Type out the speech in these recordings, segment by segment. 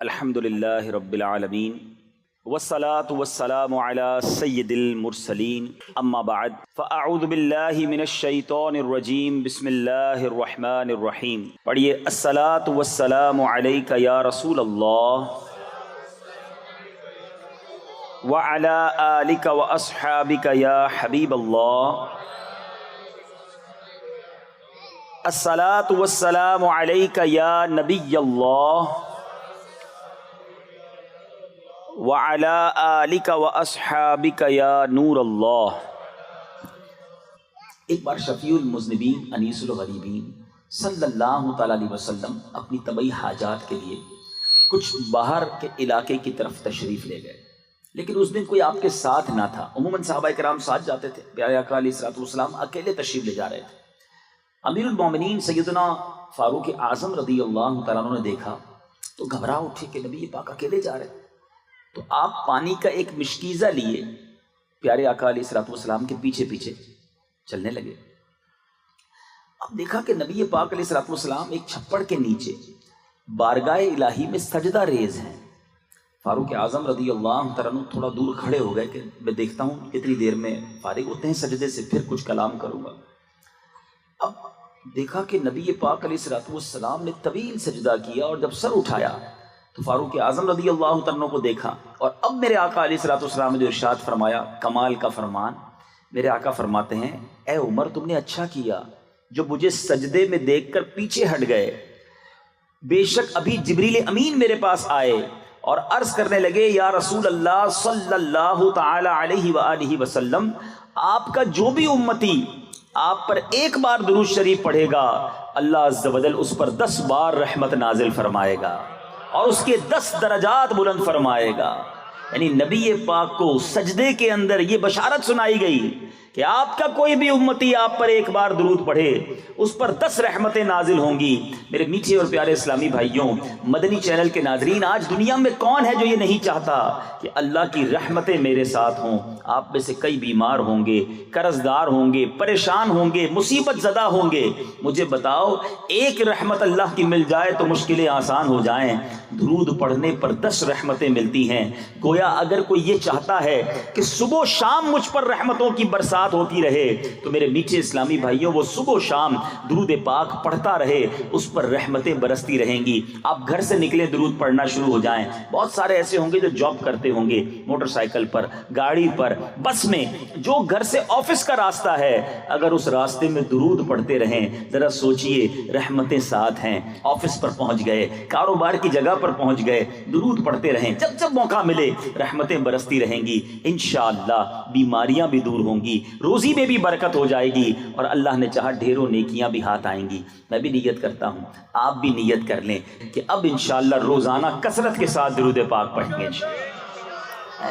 الحمدللہ رب العالمین والصلاة والسلام علی سید المرسلین اما بعد فاعوذ باللہ من الشیطان الرجیم بسم اللہ الرحمن الرحیم. پڑھیے الصلاة والسلام علیک یا رسول اللہ وعلی آلک واصحابک یا حبیب اللہ. الصلاة والسلام علیک یا نبی اللہ وعلى آلک واصحابک یا نور اللہ. ایک بار شفیع المذنبین انیس الغریبین صلی اللہ تعالی علیہ وسلم اپنی طبعی حاجات کے لیے کچھ باہر کے علاقے کی طرف تشریف لے گئے، لیکن اس دن کوئی آپ کے ساتھ نہ تھا. عموماً صحابہ کرام ساتھ جاتے تھے، پیارے آقا علیہ الصلوۃ والسلام اکیلے تشریف لے جا رہے تھے. امیر المومنین سیدنا فاروق اعظم رضی اللہ تعالیٰ عنہ نے دیکھا تو گھبرا اٹھے کہ نبی پاک اکیلے جا رہے ہیں. تو آپ پانی کا ایک مشکیزہ لیے پیارے آقا علیہ الصلوۃ والسلام کے پیچھے پیچھے چلنے لگے. اب دیکھا کہ نبی پاک علیہ الصلوۃ والسلام ایک چھپڑ کے نیچے بارگاہ الہی میں سجدہ ریز ہیں. فاروق اعظم رضی اللہ تعالیٰ عنہ تھوڑا دور کھڑے ہو گئے کہ میں دیکھتا ہوں کتنی دیر میں فارغ ہوتے ہیں سجدے سے، پھر کچھ کلام کروں گا. اب دیکھا کہ نبی پاک علیہ الصلوۃ والسلام نے طویل سجدہ کیا، اور جب سر اٹھایا تو فاروق اعظم رضی اللہ تعالیٰ کو دیکھا. اور اب میرے آقا علیہ الصلوۃ والسلام نے جو ارشاد فرمایا، کمال کا فرمان. میرے آقا فرماتے ہیں اے عمر تم نے اچھا کیا جو مجھے سجدے میں دیکھ کر پیچھے ہٹ گئے. بے شک ابھی جبریل امین میرے پاس آئے اور عرض کرنے لگے یا رسول اللہ صلی اللہ تعالی علیہ وآلہ وسلم، آپ کا جو بھی امتی آپ پر ایک بار درود شریف پڑھے گا اللہ عز و جل اس پر 10 بار رحمت نازل فرمائے گا اور اس کے 10 درجات بلند فرمائے گا. یعنی نبی پاک کو سجدے کے اندر یہ بشارت سنائی گئی کہ آپ کا کوئی بھی امتی آپ پر ایک بار درود پڑھے اس پر 10 رحمتیں نازل ہوں گی. میرے میٹھے اور پیارے اسلامی بھائیوں، مدنی چینل کے ناظرین، آج دنیا میں کون ہے جو یہ نہیں چاہتا کہ اللہ کی رحمتیں میرے ساتھ ہوں؟ آپ میں سے کئی بیمار ہوں گے، قرض دار ہوں گے، پریشان ہوں گے، مصیبت زدہ ہوں گے. مجھے بتاؤ ایک رحمت اللہ کی مل جائے تو مشکلیں آسان ہو جائیں. درود پڑھنے پر 10 رحمتیں ملتی ہیں. گویا اگر کوئی یہ چاہتا ہے کہ صبح و شام مجھ پر رحمتوں کی برسات ہوتی رہے تو میرے میٹھے اسلامی بھائیوں وہ صبح و شام درود پاک پڑھتا رہے، اس پر رحمتیں برستی رہیں گی. آپ گھر سے نکلیں درود پڑھنا شروع ہو جائیں. بہت سارے ایسے ہوں گے جو جاب کرتے ہوں گے، موٹر سائیکل پر، گاڑی پر، بس میں، جو گھر سے آفس کا راستہ ہے، اگر اس راستے میں درود پڑھتے رہیں ذرا سوچئے رحمتیں ساتھ ہیں. آفس پر پہنچ گئے، کاروبار کی جگہ پر پہنچ گئے، درود پڑھتے رہیں، جب جب موقع ملے رحمتیں برستی رہیں گی. انشاءاللہ بیماریاں بھی دور ہوں گی، روزی میں بھی برکت ہو جائے گی، اور اللہ نے چاہا ڈھیروں نیکیاں بھی ہاتھ آئیں گی. میں بھی نیت کرتا ہوں، آپ بھی نیت کر لیں کہ اب انشاءاللہ روزانہ کثرت کے ساتھ درود پاک پڑھیں گے.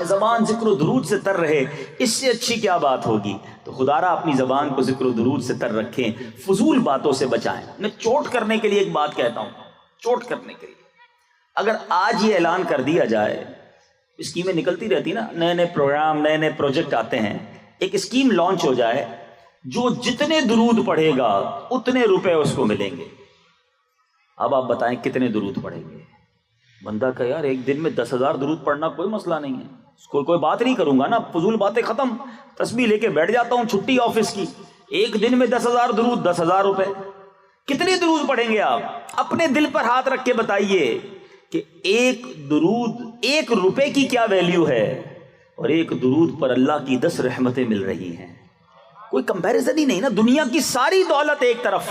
زبان ذکر و درود سے تر رہے، اس سے اچھی کیا بات ہوگی؟ تو خدا را اپنی زبان کو ذکر و درود سے تر رکھیں، فضول باتوں سے بچائیں. میں چوٹ کرنے کے لیے ایک بات کہتا ہوں، چوٹ کرنے کے لیے اگر آج یہ اعلان کر دیا جائے، اسکیمیں نکلتی رہتی نا، نئے نئے پروگرام، نئے نئے پروجیکٹ آتے ہیں، ایک اسکیم لانچ ہو جائے جو جتنے درود پڑھے گا اتنے روپے اس کو ملیں گے. اب آپ بتائیں کتنے درود پڑھیں گے؟ بندہ کہ یار ایک دن میں 10,000 درود پڑھنا کوئی مسئلہ نہیں ہے، اس کو کوئی بات نہیں کروں گا نا، فضول باتیں ختم، تسبیح لے کے بیٹھ جاتا ہوں چھٹی آفس کی. ایک دن میں 10,000 درود، 10,000 روپے. کتنے درود پڑھیں گے آپ؟ اپنے دل پر ہاتھ رکھ کے بتائیے کہ ایک درود 1 روپے کی کیا ویلیو ہے، اور ایک درود پر اللہ کی 10 رحمتیں مل رہی ہیں. کوئی کمپیریزن ہی نہیں نا. دنیا کی ساری دولت ایک طرف،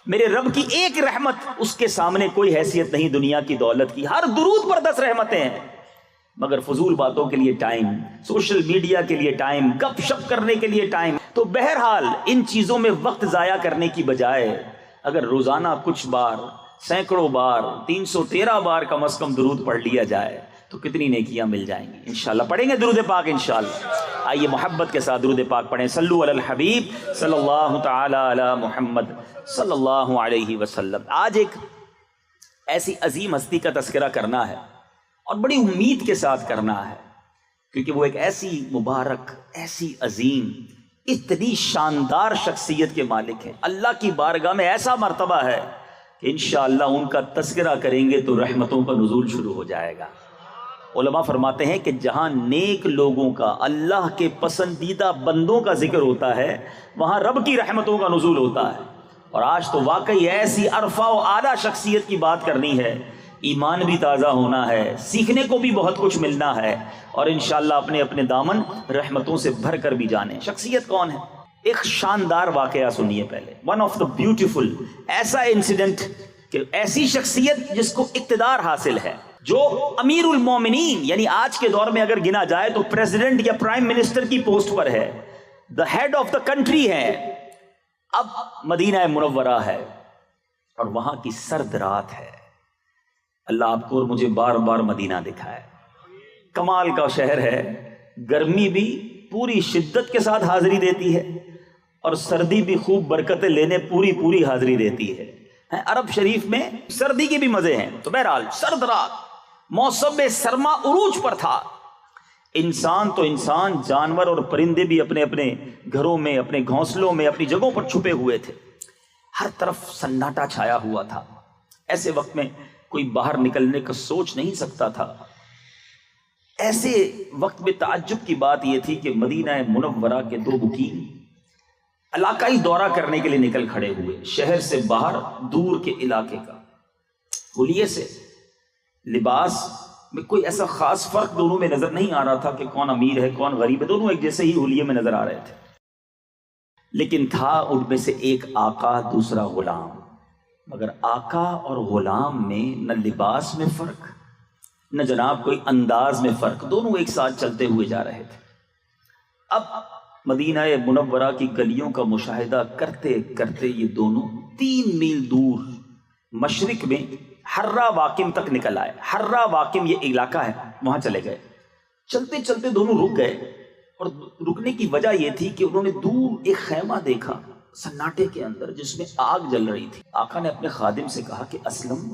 میرے رب کی ایک رحمت اس کے سامنے کوئی حیثیت نہیں دنیا کی دولت کی. ہر درود پر 10 رحمتیں ہیں. مگر فضول باتوں کے لیے ٹائم، سوشل میڈیا کے لیے ٹائم، گپ شپ کرنے کے لیے ٹائم. تو بہرحال ان چیزوں میں وقت ضائع کرنے کی بجائے اگر روزانہ کچھ بار، سینکڑوں بار، 313 بار کم از کم درود پڑھ لیا جائے تو کتنی نیکیاں مل جائیں گی. انشاءاللہ پڑھیں گے درود پاک انشاءاللہ. آئیے محبت کے ساتھ درود پاک پڑھیں. صلو علی الحبیب صلی اللہ تعالی علی محمد صلی اللہ علیہ وسلم. آج ایک ایسی عظیم ہستی کا تذکرہ کرنا ہے اور بڑی امید کے ساتھ کرنا ہے، کیونکہ وہ ایک ایسی مبارک، ایسی عظیم، اتنی شاندار شخصیت کے مالک ہیں. اللہ کی بارگاہ میں ایسا مرتبہ ہے کہ انشاءاللہ ان کا تذکرہ کریں گے تو رحمتوں کا نزول شروع ہو جائے گا۔ علماء فرماتے ہیں کہ جہاں نیک لوگوں کا، اللہ کے پسندیدہ بندوں کا ذکر ہوتا ہے، وہاں رب کی رحمتوں کا نزول ہوتا ہے۔ اور آج تو واقعی ایسی عرفہ و اعلیٰ شخصیت کی بات کرنی ہے، ایمان بھی تازہ ہونا ہے، سیکھنے کو بھی بہت کچھ ملنا ہے، اور انشاءاللہ اپنے اپنے دامن رحمتوں سے بھر کر بھی جانے۔ شخصیت کون ہے؟ ایک شاندار واقعہ سنیے پہلے، ون آف دا بیوٹیفل، ایسا انسیڈنٹ کہ ایسی شخصیت جس کو اقتدار حاصل ہے، جو امیر المومنین یعنی آج کے دور میں اگر گنا جائے تو پریزیڈنٹ یا پرائم منسٹر کی پوسٹ پر ہے، the head of the country ہے، اب مدینہ منورہ ہے اور وہاں کی سرد رات ہے۔ اللہ آپ کو اور مجھے بار بار مدینہ دکھائے، کمال کا شہر ہے، گرمی بھی پوری شدت کے ساتھ حاضری دیتی ہے اور سردی بھی خوب برکتیں لینے پوری حاضری دیتی ہے۔ عرب شریف میں سردی کے بھی مزے ہیں۔ تو بہرحال سرد رات، موسم سرما عروج پر تھا، انسان تو انسان، جانور اور پرندے بھی اپنے اپنے گھروں میں، اپنے گھونسلوں میں، اپنی جگہوں پر چھپے ہوئے تھے، ہر طرف سناٹا چھایا ہوا تھا۔ ایسے وقت میں کوئی باہر نکلنے کا سوچ نہیں سکتا تھا۔ ایسے وقت میں تعجب کی بات یہ تھی کہ مدینہ منورہ کے دو مقیم علاقائی دورہ کرنے کے لیے نکل کھڑے ہوئے، شہر سے باہر دور کے علاقے کا۔ حلیے سے، لباس میں کوئی ایسا خاص فرق دونوں میں نظر نہیں آ رہا تھا کہ کون امیر ہے کون غریب ہے، دونوں ایک جیسے ہی حلیے میں نظر آ رہے تھے، لیکن تھا ان میں سے ایک آقا دوسرا غلام۔ مگر آقا اور غلام میں نہ لباس میں فرق، نہ جناب کوئی انداز میں فرق، دونوں ایک ساتھ چلتے ہوئے جا رہے تھے۔ اب مدینہ منورہ کی گلیوں کا مشاہدہ کرتے کرتے یہ دونوں 3 میل دور مشرق میں حرہ واقم تک نکل آئے۔ حرہ واقم یہ علاقہ ہے، وہاں چلے گئے۔ چلتے چلتے دونوں رک گئے، اور رکنے کی وجہ یہ تھی کہ انہوں نے دور ایک خیمہ دیکھا سناٹے کے اندر جس میں آگ جل رہی تھی۔ آقا نے اپنے خادم سے کہا کہ اسلم،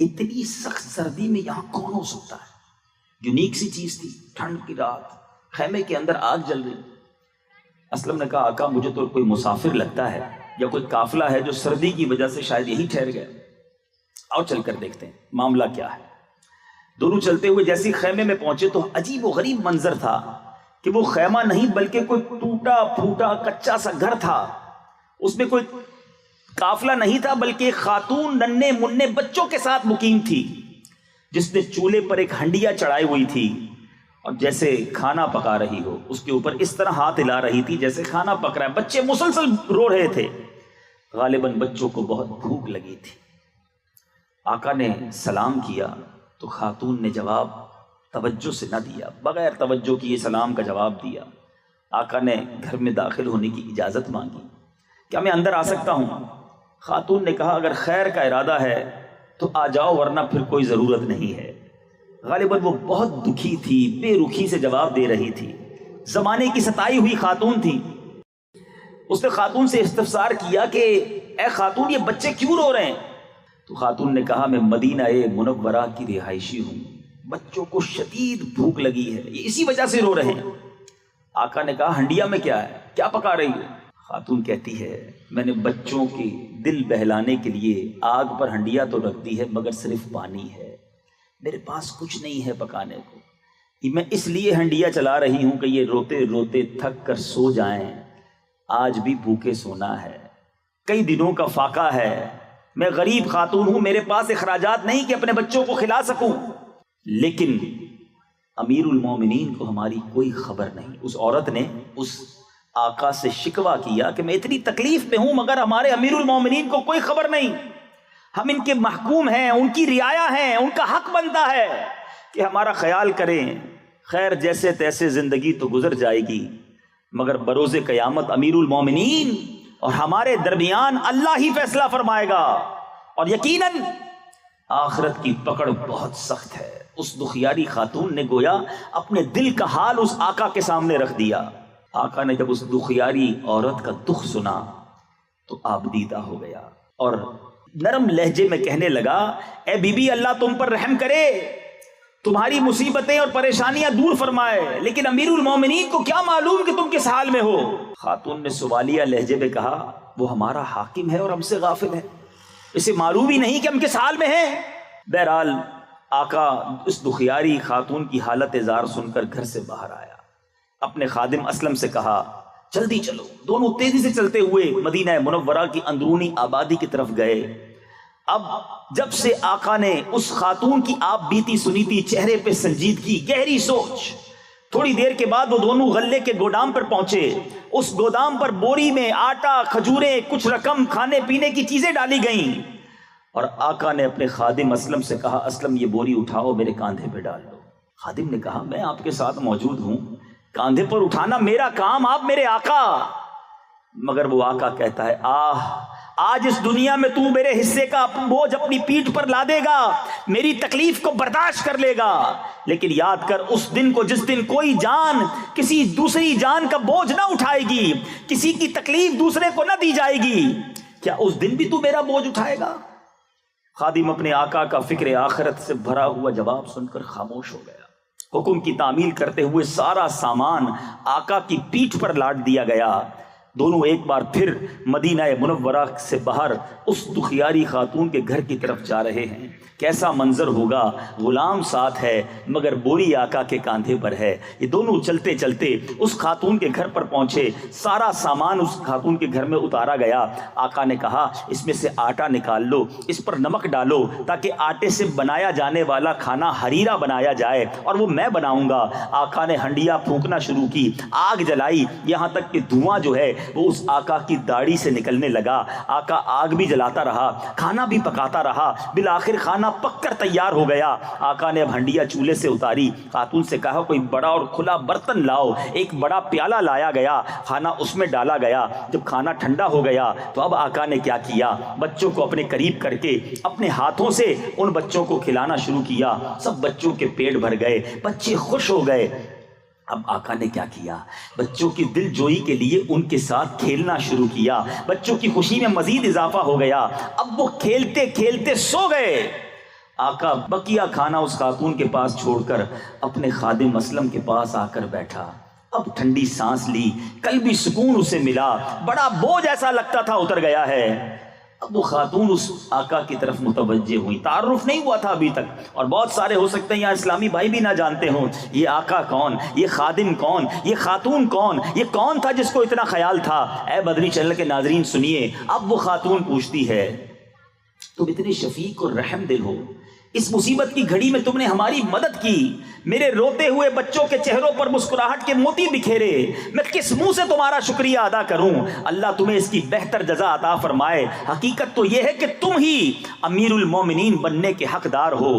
اتنی سخت سردی میں یہاں کون ہو سکتا ہے؟ یونیک سی چیز تھی، ٹھنڈ کی رات، خیمے کے اندر آگ جل رہی۔ اسلم نے کہا آقا مجھے تو کوئی مسافر لگتا ہے یا کوئی قافلہ ہے جو سردی کی وجہ سے شاید یہی ٹھہر گیا، آؤ چل کر دیکھتے ہیں معاملہ کیا ہے۔ دونوں چلتے ہوئے جیسے خیمے میں پہنچے تو عجیب و غریب منظر تھا کہ وہ خیمہ نہیں بلکہ کوئی ٹوٹا پھوٹا کچا سا گھر تھا، اس میں کوئی قافلہ نہیں تھا بلکہ ایک خاتون ننھے منھے بچوں کے ساتھ مقیم تھی، جس نے چولہے پر ایک ہنڈیا چڑھائی ہوئی تھی اور جیسے کھانا پکا رہی ہو اس کے اوپر اس طرح ہاتھ ہلا رہی تھی جیسے کھانا پک رہا ہے۔ بچے مسلسل رو رہے تھے، غالباً بچوں کو بہت بھوک لگی تھی۔ آقا نے سلام کیا تو خاتون نے جواب توجہ سے نہ دیا، بغیر توجہ کیے سلام کا جواب دیا۔ آقا نے گھر میں داخل ہونے کی اجازت مانگی، کیا میں اندر آ سکتا ہوں؟ خاتون نے کہا اگر خیر کا ارادہ ہے تو آ جاؤ ورنہ پھر کوئی ضرورت نہیں ہے۔ غالباً وہ بہت دکھی تھی، بے رخی سے جواب دے رہی تھی، زمانے کی ستائی ہوئی خاتون تھی۔ اس نے خاتون سے استفسار کیا کہ اے خاتون یہ بچے کیوں رو رہے ہیں؟ تو خاتون نے کہا میں مدینہ منورہ کی رہائشی ہوں، بچوں کو شدید بھوک لگی ہے، یہ اسی وجہ سے رو رہے ہیں۔ آقا نے کہا ہنڈیا میں کیا ہے، کیا پکا رہی ہو؟ خاتون کہتی ہے میں نے بچوں کی دل بہلانے کے لیے آگ پر ہنڈیا تو رکھ دی ہے مگر صرف پانی ہے، میرے پاس کچھ نہیں ہے پکانے کو، میں اس لیے ہنڈیا چلا رہی ہوں کہ یہ روتے روتے تھک کر سو جائیں، آج بھی بھوکے سونا ہے، کئی دنوں کا فاقہ ہے، میں غریب خاتون ہوں، میرے پاس اخراجات نہیں کہ اپنے بچوں کو کھلا سکوں۔ لیکن امیر المومنین کو ہماری کوئی خبر نہیں۔ اس عورت نے اس آقا سے شکوہ کیا کہ میں اتنی تکلیف میں ہوں مگر ہمارے امیر المومنین کو کوئی خبر نہیں، ہم ان کے محکوم ہیں، ان کی رعایا ہیں، ان کا حق بنتا ہے کہ ہمارا خیال کریں۔ خیر جیسے تیسے زندگی تو گزر جائے گی مگر بروز قیامت امیر المومنین اور ہمارے درمیان اللہ ہی فیصلہ فرمائے گا، اور یقیناً آخرت کی پکڑ بہت سخت ہے۔ اس دخیاری خاتون نے گویا اپنے دل کا حال اس آقا کے سامنے رکھ دیا۔ آقا نے جب اس دخیاری عورت کا دکھ سنا تو آبدیدہ ہو گیا اور نرم لہجے میں کہنے لگا اے بی بی اللہ تم پر رحم کرے، تمہاری مصیبتیں اور پریشانیاں دور فرمائے، لیکن امیر المومنین کو کیا معلوم کہ تم کس حال میں ہو؟ خاتون نے سوالیہ لہجے میں کہا وہ ہمارا حاکم ہے اور ہم سے غافل ہے، اسے معلوم ہی نہیں کہ ہم کس حال میں ہیں۔ بہرحال آقا اس دخیاری خاتون کی حالت زار سن کر گھر سے باہر آیا، اپنے خادم اسلم سے کہا جلدی چلو۔ دونوں تیزی سے چلتے ہوئے مدینہ منورہ کی اندرونی آبادی کی طرف گئے۔ اب جب سے آقا نے اس خاتون کی آپ بیتی سنی تھی، چہرے پہ سنجیدگی، گہری سوچ، تھوڑی دیر کے بعد وہ دونوں غلے کے گودام پر پہنچے۔ اس گودام پر بوری میں آٹا، کھجوریں، کچھ رقم کھانے پینے کی چیزیں ڈالی گئیں، اور آقا نے اپنے خادم اسلم سے کہا اسلم یہ بوری اٹھاؤ، میرے کاندھے پہ ڈال دو۔ خادم نے کہا میں آپ کے ساتھ موجود ہوں، کاندھے پر اٹھانا میرا کام، آپ میرے آقا۔ مگر وہ آقا کہتا ہے آج اس دنیا میں تو میرے حصے کا بوجھ اپنی پیٹھ پر لا دے گا، میری تکلیف کو برداشت کر لے گا، لیکن یاد کر اس دن کو جس دن کوئی جان کسی دوسری جان کا بوجھ نہ اٹھائے گی، کسی کی تکلیف دوسرے کو نہ دی جائے گی، کیا اس دن بھی تو میرا بوجھ اٹھائے گا؟ خادم اپنے آقا کا فکر آخرت سے بھرا ہوا جواب سن کر خاموش ہو گیا۔ حکم کی تعمیل کرتے ہوئے سارا سامان آقا کی پیٹھ پر لاٹ دیا گیا۔ دونوں ایک بار پھر مدینہ منورہ سے باہر اس دخیاری خاتون کے گھر کی طرف جا رہے ہیں۔ کیسا منظر ہوگا، غلام ساتھ ہے مگر بوری آقا کے کاندھے پر ہے۔ یہ دونوں چلتے چلتے اس خاتون کے گھر پر پہنچے، سارا سامان اس خاتون کے گھر میں اتارا گیا۔ آقا نے کہا اس میں سے آٹا نکال لو، اس پر نمک ڈالو تاکہ آٹے سے بنایا جانے والا کھانا حریرہ بنایا جائے اور وہ میں بناؤں گا۔ آقا نے ہنڈیا پھونکنا شروع کی، آگ جلائی، یہاں تک کہ دھواں جو ہے وہ اس آقا کی داڑھی سے نکلنے لگا۔ آقا آگ بھی جلاتا رہا، کھانا بھی پکاتا رہا، بالآخر کھانا پک کر تیار ہو گیا۔ آقا نے اب ہنڈیا چولہے سے اتاری، خاتون سے کہا کوئی بڑا اور کھلا برتن لاؤ۔ ایک بڑا پیالہ لایا گیا، کھانا اس میں ڈالا گیا۔ جب کھانا ٹھنڈا ہو گیا تو اب آقا نے کیا کیا، بچوں کو اپنے قریب کر کے اپنے ہاتھوں سے ان بچوں کو کھلانا شروع کیا۔ سب بچوں کے پیٹ بھر گئے، بچے خوش ہو گئے۔ اب آقا نے کیا کیا، بچوں کی دل جوئی کے لیے ان کے ساتھ کھیلنا شروع کیا۔ بچوں کی خوشی میں مزید اضافہ ہو گیا، اب وہ کھیلتے کھیلتے سو گئے۔ آقا بقیہ کھانا اس خاتون کے پاس چھوڑ کر اپنے خادم اسلم کے پاس آ کر بیٹھا۔ اب ٹھنڈی سانس لی، قلبی سکون اسے ملا، بڑا بوجھ ایسا لگتا تھا اتر گیا ہے۔ اب وہ خاتون اس آقا کی طرف متوجہ ہوئی، تعارف نہیں ہوا تھا ابھی تک، اور بہت سارے ہو سکتے ہیں یہاں اسلامی بھائی بھی نہ جانتے ہوں یہ آقا کون، یہ خادم کون، یہ خاتون کون، یہ کون تھا جس کو اتنا خیال تھا۔ اے مدنی چینل کے ناظرین سنیے، اب وہ خاتون پوچھتی ہے تم اتنے شفیق اور رحم دل ہو، اس مصیبت کی گھڑی میں تم نے ہماری مدد کی، میرے روتے ہوئے بچوں کے چہروں پر مسکراہٹ کے موتی بکھیرے، میں کس منہ سے تمہارا شکریہ ادا کروں؟ اللہ تمہیں اس کی بہتر جزا عطا فرمائے۔ حقیقت تو یہ ہے کہ تم ہی امیر المومنین بننے کے حقدار ہو۔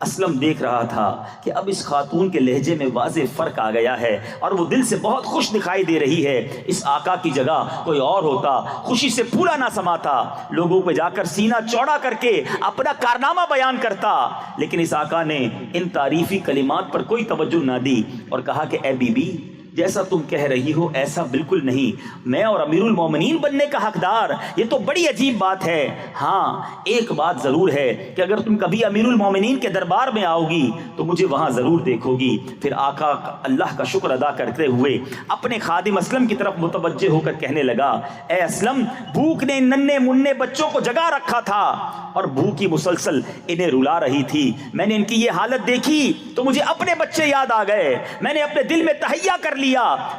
اسلم دیکھ رہا تھا کہ اب اس خاتون کے لہجے میں واضح فرق آ گیا ہے اور وہ دل سے بہت خوش دکھائی دے رہی ہے۔ اس آقا کی جگہ کوئی اور ہوتا خوشی سے پھولا نہ سماتا، لوگوں پہ جا کر سینہ چوڑا کر کے اپنا کارنامہ بیان کرتا، لیکن اس آقا نے ان تعریفی کلمات پر کوئی توجہ نہ دی اور کہا کہ اے بی بی جیسا تم کہہ رہی ہو ایسا بالکل نہیں، میں اور امیر المومنین بننے کا حقدار، یہ تو بڑی عجیب بات ہے۔ ہاں ایک بات ضرور ہے کہ اگر تم کبھی امیر المومنین کے دربار میں آؤ گی تو مجھے وہاں ضرور دیکھو گی۔ پھر آقا اللہ کا شکر ادا کرتے ہوئے اپنے خادم اسلم کی طرف متوجہ ہو کر کہنے لگا اے اسلم، بھوک نے ان ننھے منھے بچوں کو جگا رکھا تھا اور بھوک ہی مسلسل انہیں رلا رہی تھی، میں نے ان کی یہ حالت دیکھی تو مجھے اپنے بچے یاد آ گئے، میں نے اپنے دل میں تہیہ کر لیا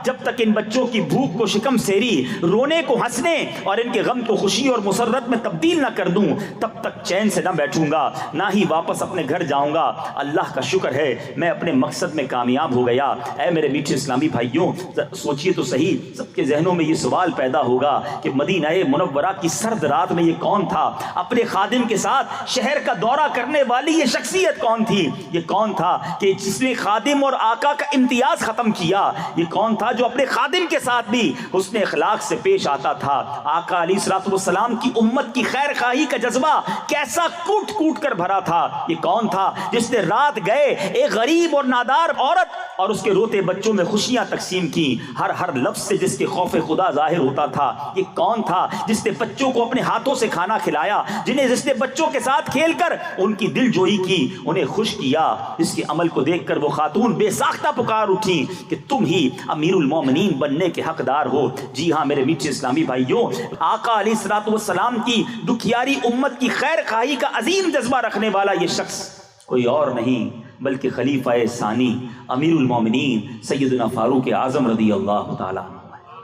جب تک ان بچوں کی بھوک کو شکم سیری، رونے کو ہنسنے اور ان کے غم کو خوشی اور مسرت میں تبدیل نہ کر دوں تب تک چین سے نہ بیٹھوں گا، نہ ہی واپس اپنے گھر جاؤں گا۔ اللہ کا شکر ہے میں اپنے مقصد میں کامیاب ہو گیا۔ اے میرے میٹھے اسلامی بھائیوں، سوچئے تو صحیح، سب کے ذہنوں میں یہ سوال پیدا ہوگا کہ مدینہ منورہ کی سرد رات میں یہ کون تھا؟ اپنے خادم کے ساتھ شہر کا دورہ کرنے والی یہ شخصیت کون تھی؟ یہ کون تھا کہ جس نے خادم اور آقا کا امتیاز ختم کیا؟ یہ کون تھا جو اپنے خادم کے ساتھ بھی حسن اخلاق سے پیش آتا تھا؟ آقا علیہ الصلوۃ والسلام کی امت کی خیر خواہی کا جذبہ کیسا کوٹ کوٹ کر بھرا تھا؟ یہ کون تھا جس نے رات گئے ایک غریب اور نادار عورت اور اس کے روتے بچوں میں خوشیاں تقسیم کی. ہر لفظ سے جس کے خوف خدا ظاہر ہوتا تھا. یہ کون تھا جس نے بچوں کو اپنے ہاتھوں سے کھانا کھلایا, جس نے بچوں کے ساتھ کھیل کر ان کی دل جوئی کی, انہیں خوش کیا, جس کے عمل کو دیکھ کر وہ خاتون بے ساختہ پکار اٹھی کہ تم ہی امیر المومنین بننے کے حقدار ہو. جی ہاں میرے میٹھے اسلامی بھائیوں, آقا علیہ الصلوۃ والسلام کی دکھیاری امت کی خیر خواہی کا عظیم جذبہ رکھنے والا یہ شخص کوئی اور نہیں بلکہ خلیفہ ثانی امیر المومنین سیدنا فاروق اعظم رضی اللہ تعالیٰ عنہ ہے.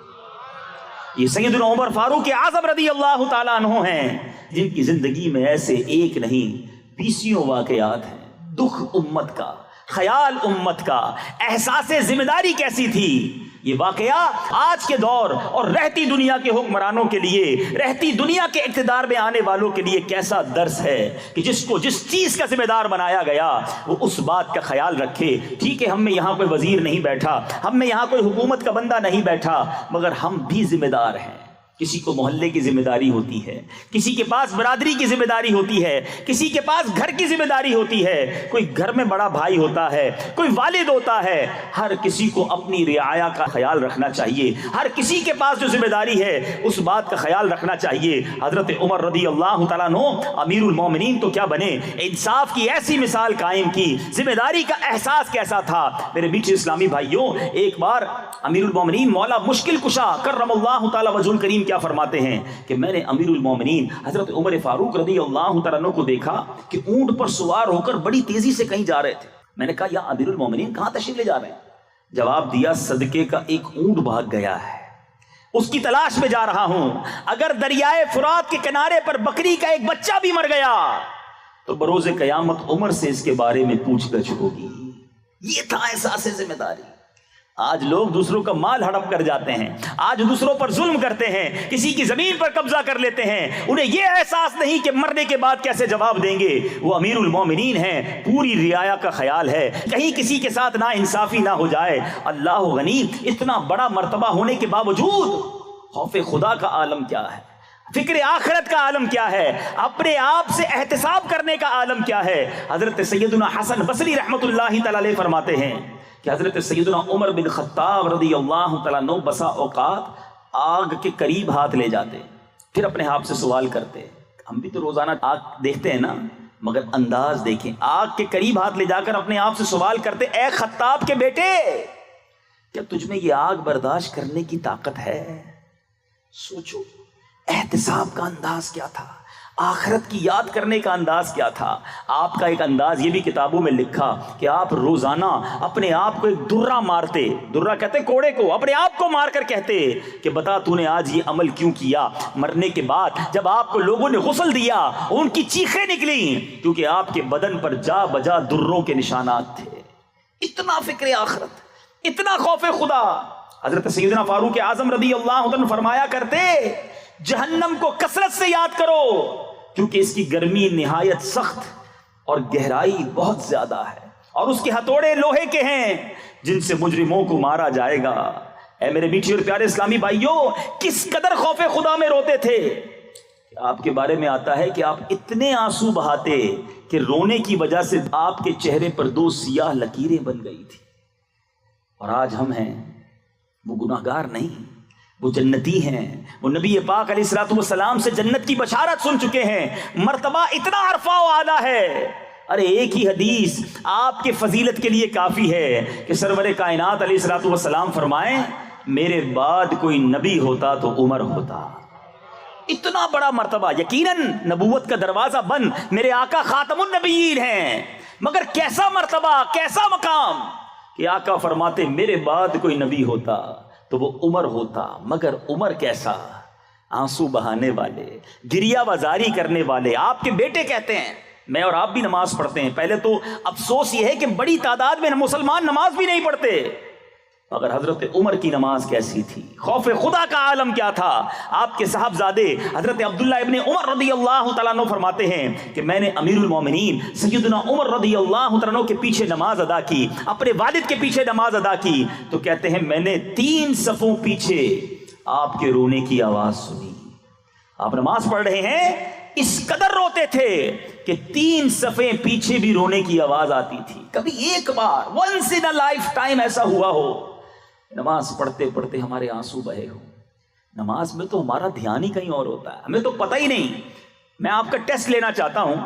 یہ سیدنا عمر فاروق اعظم رضی اللہ تعالیٰ عنہ ہیں جن کی زندگی میں ایسے ایک نہیں 20 واقعات ہیں. دکھ امت کا, خیال امت کا, احساس ذمہ داری کیسی تھی. یہ واقعہ آج کے دور اور رہتی دنیا کے حکمرانوں کے لیے, رہتی دنیا کے اقتدار میں آنے والوں کے لیے کیسا درس ہے کہ جس کو جس چیز کا ذمہ دار بنایا گیا وہ اس بات کا خیال رکھے. ٹھیک ہے, ہم میں یہاں کوئی وزیر نہیں بیٹھا, ہم میں یہاں کوئی حکومت کا بندہ نہیں بیٹھا, مگر ہم بھی ذمہ دار ہیں. کسی کو محلے کی ذمہ داری ہوتی ہے, کسی کے پاس برادری کی ذمہ داری ہوتی ہے, کسی کے پاس گھر کی ذمہ داری ہوتی ہے, کوئی گھر میں بڑا بھائی ہوتا ہے, کوئی والد ہوتا ہے. ہر کسی کو اپنی رعایا کا خیال رکھنا چاہیے, ہر کسی کے پاس جو ذمہ داری ہے اس بات کا خیال رکھنا چاہیے. حضرت عمر رضی اللہ تعالیٰ عنہ امیر المومنین تو کیا بنے, انصاف کی ایسی مثال قائم کی. ذمہ داری کا احساس کیسا تھا میرے میٹھے اسلامی بھائیوں. ایک بار امیر المومنین مولا مشکل کشا کرم اللہ تعالیٰ وجہ الکریم کیا فرماتے ہیں کہ میں نے امیر المومنین حضرت عمر فاروق رضی اللہ تعالیٰ عنہ کو دیکھا کہ اونٹ پر سوار ہو کر بڑی تیزی سے کہیں جا رہے تھے. میں نے کہا یا امیر المومنین کہاں تشریف لے جا رہے ہیں؟ جواب دیا صدقے کا ایک اونٹ بھاگ گیا ہے, اس کی تلاش میں جا رہا ہوں. اگر دریائے فرات کے کنارے پر بکری کا ایک بچہ بھی مر گیا تو بروز قیامت عمر سے اس کے بارے میں پوچھ گچھ ہوگی. یہ تھا احساس ذمہ داری. آج لوگ دوسروں کا مال ہڑپ کر جاتے ہیں, آج دوسروں پر ظلم کرتے ہیں, کسی کی زمین پر قبضہ کر لیتے ہیں. انہیں یہ احساس نہیں کہ مرنے کے بعد کیسے جواب دیں گے. وہ امیر المومنین ہیں, پوری رعایا کا خیال ہے, کہیں کسی کے ساتھ نا انصافی نہ ہو جائے. اللہ غنی, اتنا بڑا مرتبہ ہونے کے باوجود خوف خدا کا عالم کیا ہے, فکر آخرت کا عالم کیا ہے, اپنے آپ سے احتساب کرنے کا عالم کیا ہے. حضرت سیدنا حسن بصری رحمت اللہ تعالی علیہ فرماتے ہیں کہ حضرت سیدنا عمر بن خطاب رضی اللہ تعالیٰ عنہ بسا اوقات آگ کے قریب ہاتھ لے جاتے, پھر اپنے آپ سے سوال کرتے. ہم بھی تو روزانہ آگ دیکھتے ہیں نا, مگر انداز دیکھیں, آگ کے قریب ہاتھ لے جا کر اپنے آپ سے سوال کرتے, اے خطاب کے بیٹے, کیا تجھ میں یہ آگ برداشت کرنے کی طاقت ہے؟ سوچو, احتساب کا انداز کیا تھا, آخرت کی یاد کرنے کا انداز کیا تھا. آپ کا ایک انداز یہ بھی کتابوں میں لکھا کہ آپ روزانہ اپنے آپ کو ایک درہ مارتے, درہ کہتے کوڑے کو, اپنے آپ کو مار کر کہتے کہ بتا تو نے آج یہ عمل کیوں کیا. مرنے کے بعد جب آپ کو لوگوں نے غسل دیا ان کی چیخیں نکلی کیونکہ آپ کے بدن پر جا بجا دروں کے نشانات تھے. اتنا فکر آخرت, اتنا خوف خدا. حضرت سیدنا فاروق اعظم رضی اللہ عنہ فرمایا کرتے, جہنم کو کثرت سے یاد کرو کیونکہ اس کی گرمی نہایت سخت اور گہرائی بہت زیادہ ہے, اور اس کے ہتھوڑے لوہے کے ہیں جن سے مجرموں کو مارا جائے گا. اے میرے میٹھے اور پیارے اسلامی بھائیوں, کس قدر خوف خدا میں روتے تھے. آپ کے بارے میں آتا ہے کہ آپ اتنے آنسو بہاتے کہ رونے کی وجہ سے آپ کے چہرے پر 2 سیاہ لکیریں بن گئی تھی. اور آج ہم ہیں, وہ گناہگار نہیں, وہ جنتی ہیں, وہ نبی پاک علیہ الصلوۃ والسلام سے جنت کی بشارت سن چکے ہیں. مرتبہ اتنا عرفہ و اعلیٰ ہے. ارے ایک ہی حدیث آپ کے فضیلت کے لیے کافی ہے کہ سرور کائنات علیہ الصلوۃ والسلام فرمائیں, میرے بعد کوئی نبی ہوتا تو عمر ہوتا. اتنا بڑا مرتبہ. یقیناً نبوت کا دروازہ بند, میرے آقا خاتم النبیین ہیں, مگر کیسا مرتبہ, کیسا مقام کہ آقا فرماتے میرے بعد کوئی نبی ہوتا تو وہ عمر ہوتا. مگر عمر کیسا, آنسو بہانے والے, گریا بازاری کرنے والے. آپ کے بیٹے کہتے ہیں میں اور آپ بھی نماز پڑھتے ہیں, پہلے تو افسوس یہ ہے کہ بڑی تعداد میں مسلمان نماز بھی نہیں پڑھتے, مگر حضرت عمر کی نماز کیسی تھی, خوف خدا کا عالم کیا تھا. آپ کے صاحبزادے حضرت عبداللہ ابن عمر رضی اللہ تعالیٰ عنہ فرماتے ہیں کہ میں نے امیر المومنین سیدنا عمر رضی اللہ تعالیٰ عنہ کے پیچھے نماز ادا کی, اپنے والد کے پیچھے نماز ادا کی, تو کہتے ہیں میں نے 3 صفوں پیچھے آپ کے رونے کی آواز سنی. آپ نماز پڑھ رہے ہیں, اس قدر روتے تھے کہ 3 صفیں پیچھے بھی رونے کی آواز آتی تھی. کبھی ایک بار once in a life time ایسا ہوا ہو نماز پڑھتے پڑھتے ہمارے آنسو بہے ہو. نماز میں تو ہمارا دھیان ہی کہیں اور ہوتا ہے, ہمیں تو پتہ ہی نہیں. میں آپ کا ٹیسٹ لینا چاہتا ہوں,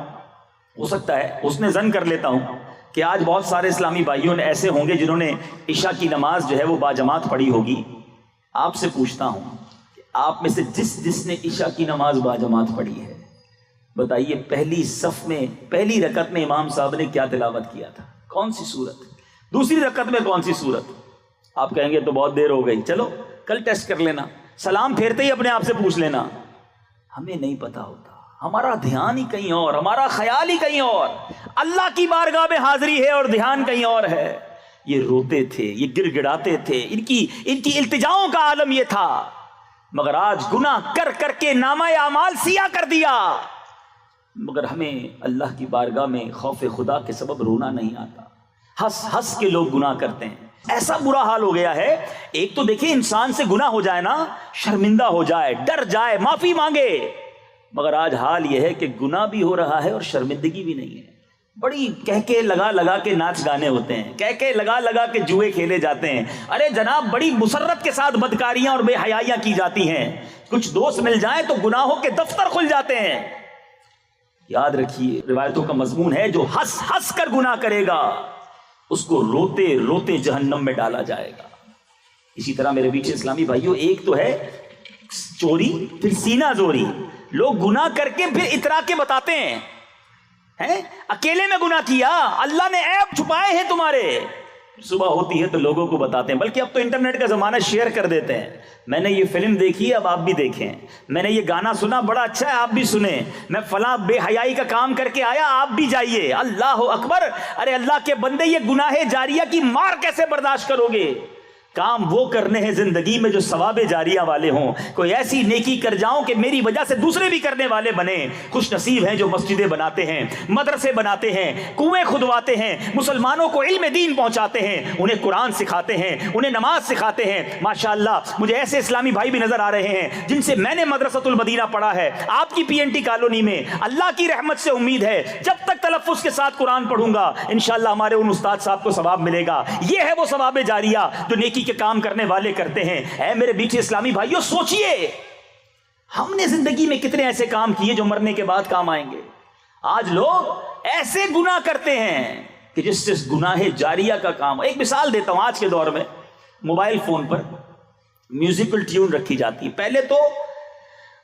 ہو سکتا ہے اس نے زن کر لیتا ہوں کہ آج بہت سارے اسلامی بھائیوں نے ایسے ہوں گے جنہوں نے عشاء کی نماز جو ہے وہ باجماعت پڑھی ہوگی. آپ سے پوچھتا ہوں کہ آپ میں سے جس نے عشاء کی نماز باجماعت پڑھی ہے, بتائیے پہلی صف میں پہلی رکعت میں امام صاحب نے کیا تلاوت کیا تھا, کون سی سورت, دوسری رکعت میں کون سی سورت؟ آپ کہیں گے تو بہت دیر ہو گئی. چلو کل ٹیسٹ کر لینا, سلام پھیرتے ہی اپنے آپ سے پوچھ لینا. ہمیں نہیں پتا ہوتا, ہمارا دھیان ہی کہیں اور, ہمارا خیال ہی کہیں اور, اللہ کی بارگاہ میں حاضری ہے اور دھیان کہیں اور ہے. یہ روتے تھے, یہ گر گڑاتے تھے, ان کی التجاؤں کا عالم یہ تھا, مگر آج گناہ کر کر کے نامہ اعمال سیاہ کر دیا. مگر ہمیں اللہ کی بارگاہ میں خوف خدا کے سبب رونا نہیں آتا. ہنس ہنس کے لوگ گناہ کرتے ہیں, ایسا برا حال ہو گیا ہے. ایک تو دیکھیں انسان سے گناہ ہو جائے نا, شرمندہ ہو جائے, ڈر جائے, معافی مانگے, مگر آج حال یہ ہے کہ گناہ بھی ہو رہا ہے اور شرمندگی بھی نہیں ہے. بڑی کہہ کے لگا کے ناچ گانے ہوتے ہیں, کہہ کے لگا کے جوئے کھیلے جاتے ہیں. ارے جناب بڑی مسرت کے ساتھ بدکاریاں اور بے حیائیاں کی جاتی ہیں. کچھ دوست مل جائیں تو گناہوں کے دفتر کھل جاتے ہیں. یاد رکھیے روایتوں کا مضمون ہے, جو ہنس ہنس کر گناہ کرے گا اس کو روتے روتے جہنم میں ڈالا جائے گا. اسی طرح میرے پیچھے اسلامی بھائیوں, ایک تو ہے چوری, پھر سینہ زوری. لوگ گناہ کر کے پھر اترا کے بتاتے ہیں اکیلے میں گناہ کیا, اللہ نے عیب چھپائے ہیں تمہارے. صبح ہوتی ہے تو لوگوں کو بتاتے ہیں, بلکہ اب تو انٹرنیٹ کا زمانہ, شیئر کر دیتے ہیں. میں نے یہ فلم دیکھی, اب آپ بھی دیکھیں. میں نے یہ گانا سنا, بڑا اچھا ہے, آپ بھی سنیں. میں فلاں بے حیائی کا کام کر کے آیا, آپ بھی جائیے. اللہ اکبر. ارے اللہ کے بندے, یہ گناہ جاریہ کی مار کیسے برداشت کرو گے؟ کام وہ کرنے ہیں زندگی میں جو ثواب جاریہ والے ہوں. کوئی ایسی نیکی کر جاؤں کہ میری وجہ سے دوسرے بھی کرنے والے بنے. خوش نصیب ہیں جو مسجدیں بناتے ہیں, مدرسے بناتے ہیں, کنویں کھدواتے ہیں, مسلمانوں کو علم دین پہنچاتے ہیں, انہیں قرآن سکھاتے ہیں, انہیں نماز سکھاتے ہیں. ماشاءاللہ مجھے ایسے اسلامی بھائی بھی نظر آ رہے ہیں جن سے میں نے مدرسۃ المدینہ پڑھا ہے, آپ کی PNT کالونی میں. اللہ کی رحمت سے امید ہے جب تک تلفظ کے ساتھ قرآن پڑھوں گا انشاءاللہ ہمارے ان استاد صاحب کو ثواب ملے گا. یہ ہے وہ ثواب جاریہ جو نیکی کے کام کرنے والے کرتے ہیں. اے میرے بیٹے اسلامی بھائیوں, سوچئے ہم نے زندگی میں کتنے ایسے کام کیے جو مرنے کے بعد کام آئیں گے. آج لوگ ایسے گناہ کرتے ہیں کہ جس سے گناہ جاریہ کا کام. ایک مثال دیتا ہوں, آج کے دور میں موبائل فون پر میوزیکل ٹیون رکھی جاتی ہے. پہلے تو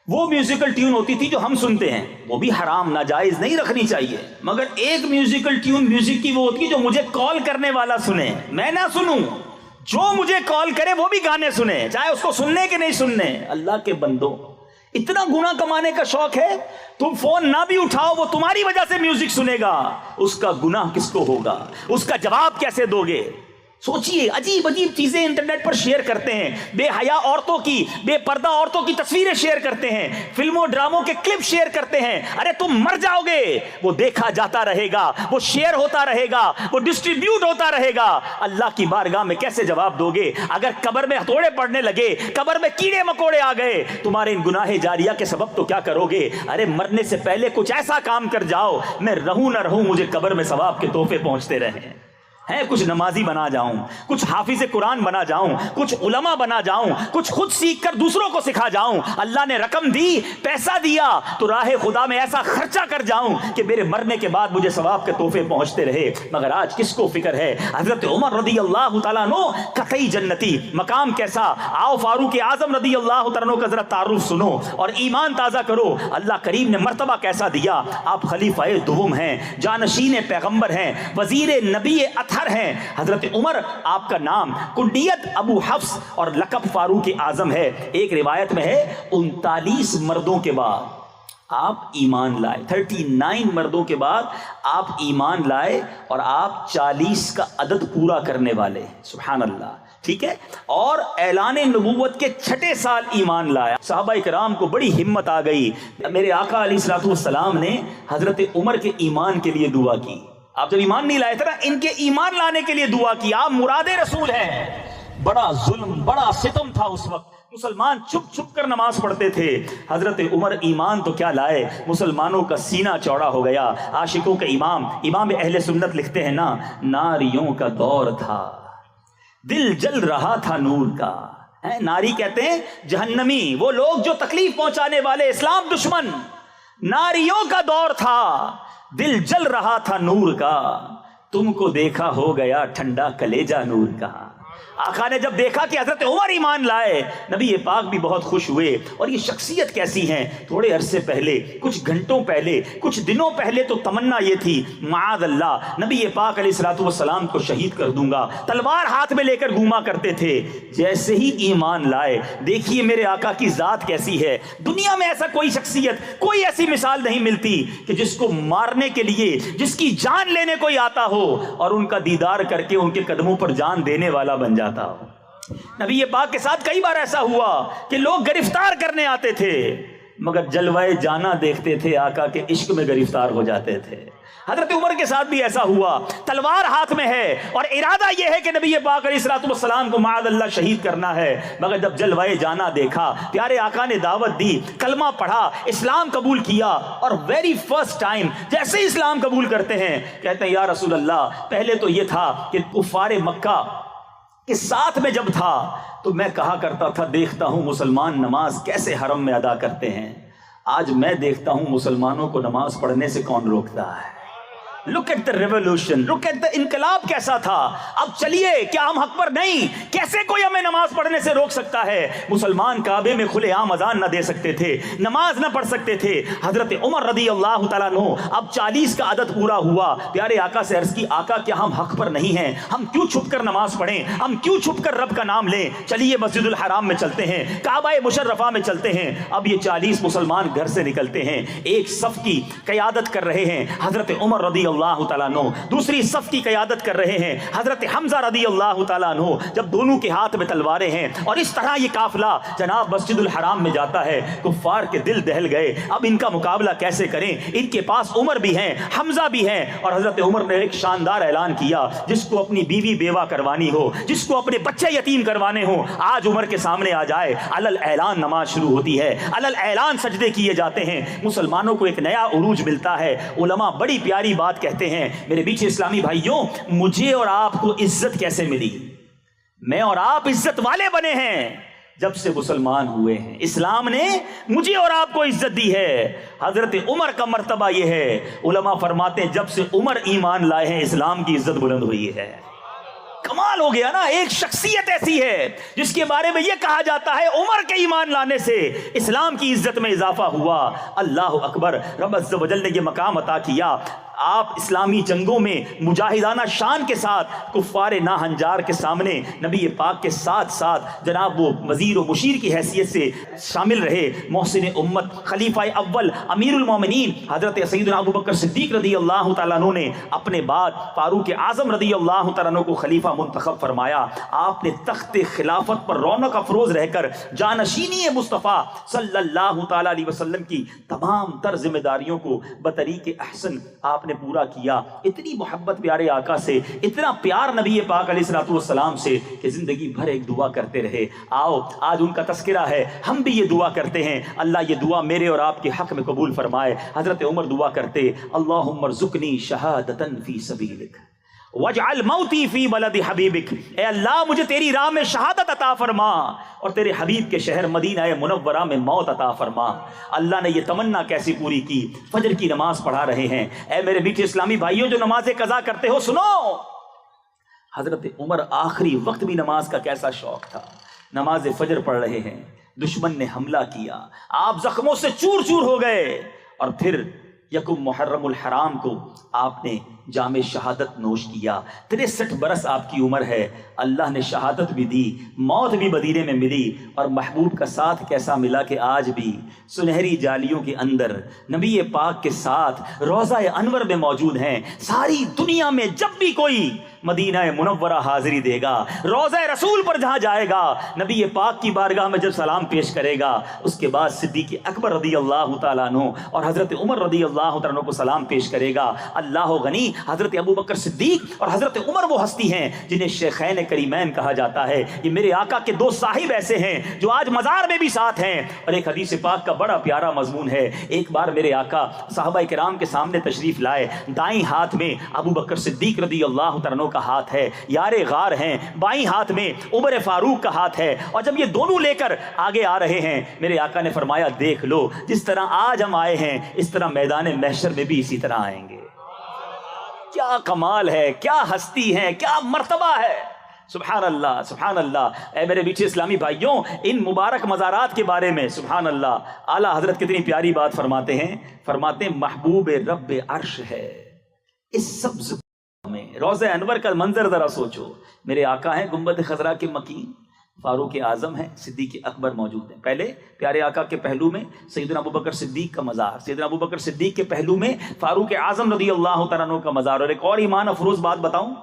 وہ میوزیکل ٹیون ہوتی تھی جو ہم سنتے ہیں, وہ بھی حرام ناجائز نہیں رکھنی چاہیے, مگر ایک میوزیکل ٹیون میوزک کی وہ ہوتی ہے جو مجھے کال کرنے والا سنے, میں نہ سنوں. جو مجھے کال کرے وہ بھی گانے سنے, چاہے اس کو سننے کے نہیں سننے. اللہ کے بندو, اتنا گناہ کمانے کا شوق ہے, تم فون نہ بھی اٹھاؤ وہ تمہاری وجہ سے میوزک سنے گا. اس کا گناہ کس کو ہوگا, اس کا جواب کیسے دو گے؟ سوچئے, عجیب عجیب چیزیں انٹرنیٹ پر شیئر کرتے ہیں. بے حیا عورتوں کی, بے پردہ عورتوں کی تصویریں شیئر کرتے ہیں, فلموں ڈراموں کے کلپ شیئر کرتے ہیں. ارے تم مر جاؤ گے, وہ دیکھا جاتا رہے گا, وہ شیئر ہوتا رہے گا, وہ ڈسٹریبیوٹ ہوتا رہے گا. اللہ کی بارگاہ میں کیسے جواب دو گے؟ اگر قبر میں ہتھوڑے پڑنے لگے, قبر میں کیڑے مکوڑے آ گئے, تمہارے ان گناہ جاریہ کے سبب تو کیا کرو گے؟ ارے مرنے سے پہلے کچھ ایسا کام کر جاؤ, میں رہوں نہ رہوں مجھے قبر میں ثواب کے تحفے پہنچتے رہیں. کچھ نمازی بنا جاؤں, کچھ حافظ قرآن بنا جاؤں, کچھ علماء بنا جاؤں, کچھ خود سیکھ کر دوسروں کو سکھا جاؤں. اللہ نے رقم دی, پیسہ دیا, تو راہ خدا میں ایسا خرچہ کر جاؤں کہ میرے مرنے کے بعد مجھے ثواب کے تحفے پہنچتے رہے. مگر آج کس کو فکر ہے؟ حضرت عمر رضی اللہ تعالیٰ عنہ قطعی جنتی, مقام کیسا. آؤ فاروق اعظم رضی اللہ تعالیٰ عنہ کا ذرا تعارف سنو اور ایمان تازہ کرو. اللہ کریم نے مرتبہ کیسا دیا. آپ خلیفہ دوم ہیں, جانشین پیغمبر ہیں, وزیر نبی ہیں. حضرت عمر آپ کا نام, کنیت ابو حفص اور لقب فاروق اعظم ہے. ایک روایت میں ہے 39 مردوں کے بعد آپ ایمان لائے, 39 مردوں کے بعد آپ ایمان لائے, اور آپ 40 کا عدد پورا کرنے والے. سبحان اللہ. ٹھیک ہے, اور اعلان نبوت کے 6 سال ایمان لایا. صحابہ کرام کو بڑی ہمت آ گئی. میرے آقا علیہ الصلوۃ والسلام نے حضرت عمر کے ایمان کے لیے دعا کی. آپ جب ایمان نہیں لائے تھے نا, ان کے ایمان لانے کے لیے دعا کی. آپ مراد رسول ہیں. بڑا ظلم, بڑا ستم تھا اس وقت. مسلمان چھپ چھپ کر نماز پڑھتے تھے. حضرت عمر ایمان تو کیا لائے, مسلمانوں کا سینہ چوڑا ہو گیا. عاشقوں کے امام اہل سنت لکھتے ہیں نا, ناریوں کا دور تھا, دل جل رہا تھا نور کا. ناری کہتے ہیں جہنمی, وہ لوگ جو تکلیف پہنچانے والے, اسلام دشمن. ناریوں کا دور تھا, دل جل رہا تھا نور کا, تم کو دیکھا ہو گیا ٹھنڈا کلیجہ نور کا. آقا نے جب دیکھا کہ حضرت عمر ایمان لائے, نبی پاک بھی بہت خوش ہوئے. اور یہ شخصیت کیسی ہیں, تھوڑے عرصے پہلے, کچھ گھنٹوں پہلے, کچھ دنوں پہلے تو تمنا یہ تھی, معاذ اللہ نبی پاک علیہ الصلوۃ والسلام کو شہید کر دوں گا. تلوار ہاتھ میں لے کر گھوما کرتے تھے. جیسے ہی ایمان لائے, دیکھیے میرے آقا کی ذات کیسی ہے. دنیا میں ایسا کوئی شخصیت, کوئی ایسی مثال نہیں ملتی کہ جس کو مارنے کے لیے, جس کی جان لینے کوئی آتا ہو اور ان کا دیدار کر کے ان کے قدموں پر جان دینے والا بن جاتا ہو. نبی پاک کے ساتھ کئی بار ایسا ہوا کہ لوگ گرفتار کرنے آتے تھے, مگر جلوہ جانا دیکھتے تھے, آقا کے عشق میں گرفتار ہو جاتے تھے. حضرت عمر کے ساتھ بھی ایسا ہوا, تلوار ہاتھ میں ہے اور ارادہ یہ ہے کہ نبی پاک علیہ الصلوۃ والسلام کو معاذ اللہ شہید کرنا ہے, مگر جب جلوہ جانا دیکھا, پیارے آقا نے دعوت دی, کلمہ پڑھا, اسلام قبول کیا. اور ویری فرسٹ ٹائم جیسے ہی اسلام قبول کرتے ہیں, کہتے ہیں یا رسول اللہ, پہلے تو یہ تھا کہ کفار مکہ کہ ساتھ میں جب تھا تو میں کہا کرتا تھا دیکھتا ہوں مسلمان نماز کیسے حرم میں ادا کرتے ہیں, آج میں دیکھتا ہوں مسلمانوں کو نماز پڑھنے سے کون روکتا ہے. Look at the revolution, look at the انقلاب کیسا تھا. اب چلیے, کیا ہم حق پر نہیں؟ کیسے کوئی ہمیں نماز پڑھنے سے روک سکتا ہے؟ مسلمان کعبے میں کھلے عام اذان نہ دے سکتے تھے, نماز نہ پڑھ سکتے تھے. حضرت عمر رضی اللہ تعالیٰ عنہ, اب 40 کا عدد پورا ہوا, پیارے آقا سے عرض کی, آقا کیا ہم حق پر نہیں ہیں؟ ہم کیوں چھپ کر نماز پڑھیں, ہم کیوں چھپ کر رب کا نام لیں؟ چلیے مسجد الحرام میں چلتے ہیں, کعبہ مشرفہ میں چلتے ہیں. اب یہ 40 مسلمان گھر سے نکلتے ہیں, ایک صف کی قیادت کر رہے ہیں حضرت عمر رضی اللہ تعالیٰ عنہ, دوسری صف کی قیادت کر رہے ہیں حضرت حمزہ رضی اللہ تعالیٰ عنہ. جب دونوں کے ہاتھ میں تلواریں ہیں اور اس طرح یہ قافلہ جناب مسجد الحرام میں جاتا ہے, کفار کے دل دہل گئے. اب ان کا مقابلہ کیسے کریں؟ ان کے پاس عمر بھی ہیں, حمزہ بھی ہیں. اور حضرت عمر نے ایک شاندار اعلان کیا, جس کو اپنی بیوی بیوہ کروانی ہو, جس کو اپنے بچے یتیم کروانے ہو, آج عمر کے سامنے آ جائے. علل اعلان نماز شروع ہوتی ہے, علل اعلان سجدے کیے جاتے ہیں. مسلمانوں کو ایک نیا عروج ملتا ہے. علماء بڑی پیاری بات کہتے ہیں میرے بیچ اسلامی بھائیوں, مجھے اور آپ کو عزت کیسے ملی؟ میں اور آپ عزت والے بنے ہیں جب سے مسلمان ہوئے ہیں. اسلام نے مجھے اور آپ کو عزت دی ہے. حضرت عمر کا مرتبہ یہ ہے, علماء فرماتے ہیں جب سے عمر ایمان لائے ہیں اسلام کی عزت بلند ہوئی ہے. کمال ہو گیا نا. ایک شخصیت ایسی ہے جس کے بارے میں یہ کہا جاتا ہے عمر کے ایمان لانے سے اسلام کی عزت میں اضافہ ہوا. اللہ اکبر. رب عز و جل نے یہ مقام عطا کیا. آپ اسلامی جنگوں میں مجاہدانہ شان کے ساتھ کفار ناہنجار کے سامنے نبی پاک کے ساتھ ساتھ جناب وہ وزیر و مشیر کی حیثیت سے شامل رہے. محسن امت, خلیفہ اول, امیر المومنین حضرت سیدنا ابو بکر صدیق رضی اللہ تعالیٰ عنہ نے اپنے بعد فاروق اعظم رضی اللہ تعالیٰ عنہ کو خلیفہ منتخب فرمایا. آپ نے تخت خلافت پر رونق افروز رہ کر جانشینی مصطفیٰ صلی اللہ تعالیٰ علیہ وسلم کی تمام تر ذمہ داریوں کو بطریق احسن آپ نے پورا کیا. اتنی محبت پیارے آقا سے, اتنا پیار نبی پاک علیہ الصلوۃ والسلام سے کہ زندگی بھر ایک دعا کرتے رہے. آؤ آج ان کا تذکرہ ہے, ہم بھی یہ دعا کرتے ہیں, اللہ یہ دعا میرے اور آپ کے حق میں قبول فرمائے. حضرت عمر دعا کرتے, اللہم ارزقنی شہادتا فی سبیلک وَاجْعَلْ مَوْتِي فِي بَلَدِ حَبِيبِكَ. اے اللہ مجھے تیری راہ میں شہادت عطا فرما اور تیرے حبیب کے شہر مدینہ منورہ میں موت عطا فرما. اللہ نے یہ تمنا کیسی پوری کی؟ فجر کی نماز پڑھا رہے ہیں. اے میرے میٹھے اسلامی بھائیوں جو نماز قضا کرتے ہو, سنو, حضرت عمر آخری وقت بھی نماز کا کیسا شوق تھا. نماز فجر پڑھ رہے ہیں, دشمن نے حملہ کیا, آپ زخموں سے چور چور ہو گئے, اور پھر یکم محرم الحرام کو آپ نے جام شہادت نوش کیا. 63 برس آپ کی عمر ہے. اللہ نے شہادت بھی دی, موت بھی مدینے میں ملی, اور محبوب کا ساتھ کیسا ملا کہ آج بھی سنہری جالیوں کے اندر نبی پاک کے ساتھ روضہ انور میں موجود ہیں. ساری دنیا میں جب بھی کوئی مدینہ منورہ حاضری دے گا, روضہ رسول پر جہاں جائے گا, نبی پاک کی بارگاہ میں جب سلام پیش کرے گا, اس کے بعد صدیق اکبر رضی اللہ تعالیٰ عنہ اور حضرت عمر رضی اللہ تعالیٰ عنہ کو سلام پیش کرے گا. اللہ غنی, حضرت ابو بکر صدیق اور حضرت عمر وہ ہستی ہیں جنہیں شیخین کریمین کہا جاتا ہے. یہ میرے آقا کے دو صاحب ایسے ہیں جو آج مزار میں بھی ساتھ ہیں. اور ایک حدیث پاک کا بڑا پیارا مضمون ہے. ایک بار میرے آقا صحابہ کرام کے سامنے تشریف لائے. دائیں ہاتھ میں ابو بکر صدیق رضی اللہ تعالیٰ عنہ کا ہاتھ ہے، یار غار ہیں. بائیں ہاتھ میں عمر فاروق کا ہاتھ ہے. اور جب یہ دونوں لے کر آگے آ رہے ہیں، میرے آقا نے فرمایا دیکھ لو، جس طرح آج ہم آئے ہیں اس طرح میدان محشر میں بھی اسی طرح آئیں گے. کیا کمال ہے، کیا ہستی ہے، کیا مرتبہ ہے. سبحان اللہ سبحان اللہ. اے میرے بیچے اسلامی بھائیوں، ان مبارک مزارات کے بارے میں سبحان اللہ اعلیٰ حضرت کتنی پیاری بات فرماتے ہیں. فرماتے ہیں محبوب رب عرش ہے اس سبز میں. روضہ انور کا منظر ذرا سوچو. میرے آقا ہیں گنبد خضرا کے مکین، فاروق اعظم ہیں، صدیق اکبر موجود ہیں. پہلے پیارے آقا کے پہلو میں سیدنا ابو بکر صدیق کا مزار، سیدنا ابو بکر صدیق کے پہلو میں فاروق اعظم رضی اللہ تعالیٰ عنہ کا مزار. اور ایک اور ایمان افروز بات بتاؤں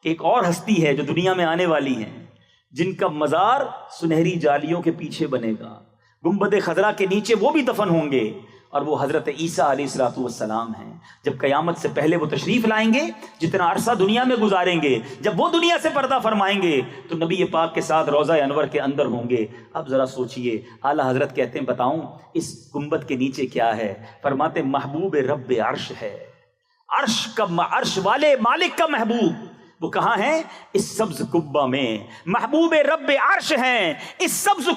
کہ ایک اور ہستی ہے جو دنیا میں آنے والی ہیں، جن کا مزار سنہری جالیوں کے پیچھے بنے گا، گنبد خضرا کے نیچے وہ بھی دفن ہوں گے. اور وہ حضرت عیسیٰ علیہ الصلوۃ والسلام ہیں. جب قیامت سے پہلے وہ تشریف لائیں گے، جتنا عرصہ دنیا میں گزاریں گے، جب وہ دنیا سے پردہ فرمائیں گے تو نبی پاک کے ساتھ روضہ انور کے اندر ہوں گے. اب ذرا سوچئے، اعلیٰ حضرت کہتے ہیں بتاؤں اس گنبد کے نیچے کیا ہے؟ فرماتے محبوب رب عرش ہے. عرش کا عرش والے مالک کا محبوب وہ کہاں ہیں؟ اس سبز قبہ میں. محبوب رب عرش ہیں اس سبز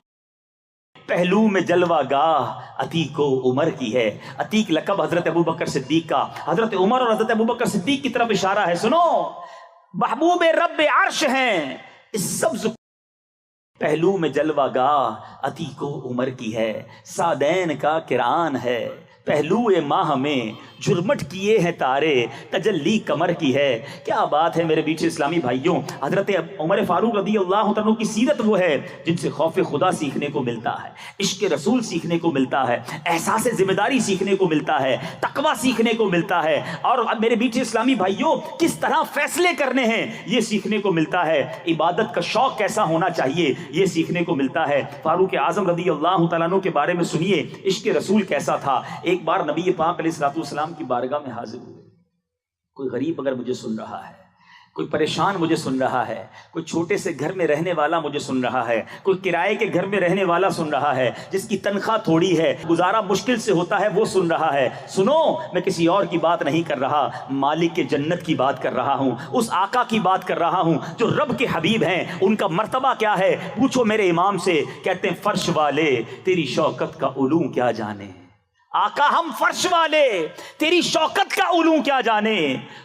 پہلو میں جلوہ گاہ عتیق و عمر کی ہے. عتیق لقب حضرت ابو بکر صدیق کا، حضرت عمر اور حضرت ابو بکر صدیق کی طرف اشارہ ہے. سنو، محبوب رب عرش ہیں اس سبز پہلو میں جلوہ گاہ عتیق و عمر کی ہے. سادین کا کران ہے پہلو ماہ میں جھرمٹ کیے ہیں تارے تجلی کمر کی ہے. کیا بات ہے میرے بیچ اسلامی بھائیوں. حضرت عمر فاروق رضی اللہ عنہ کی سیرت وہ ہے جن سے خوف خدا سیکھنے کو ملتا ہے، عشق رسول سیکھنے کو ملتا ہے، احساس ذمہ داری سیکھنے کو ملتا ہے، تقویٰ سیکھنے کو ملتا ہے. اور میرے بیچ اسلامی بھائیوں کس طرح فیصلے کرنے ہیں یہ سیکھنے کو ملتا ہے. عبادت کا شوق کیسا ہونا چاہیے یہ سیکھنے کو ملتا ہے. فاروق اعظم رضی اللہ تعالیٰ عنہ کے بارے میں سنیے عشق رسول کیسا تھا. ایک بار نبی پاک علیہ الصلوۃ والسلام کی بارگاہ میں حاضر ہوئے. کوئی غریب اگر مجھے سن رہا ہے، کوئی پریشان مجھے سن رہا ہے، کوئی چھوٹے سے گھر میں رہنے والا مجھے سن رہا ہے، کوئی کرائے کے گھر میں رہنے والا سن رہا ہے، جس کی تنخواہ تھوڑی ہے، گزارا مشکل سے ہوتا ہے، وہ سن رہا ہے. سنو، میں کسی اور کی بات نہیں کر رہا، مالک کے جنت کی بات کر رہا ہوں، اس آقا کی بات کر رہا ہوں جو رب کے حبیب ہیں. ان کا مرتبہ کیا ہے پوچھو میرے امام سے. کہتے ہیں فرش والے تیری شوکت کا علوم کیا جانے. آقا ہم فرش والے تیری شوکت کا علوم کیا جانے.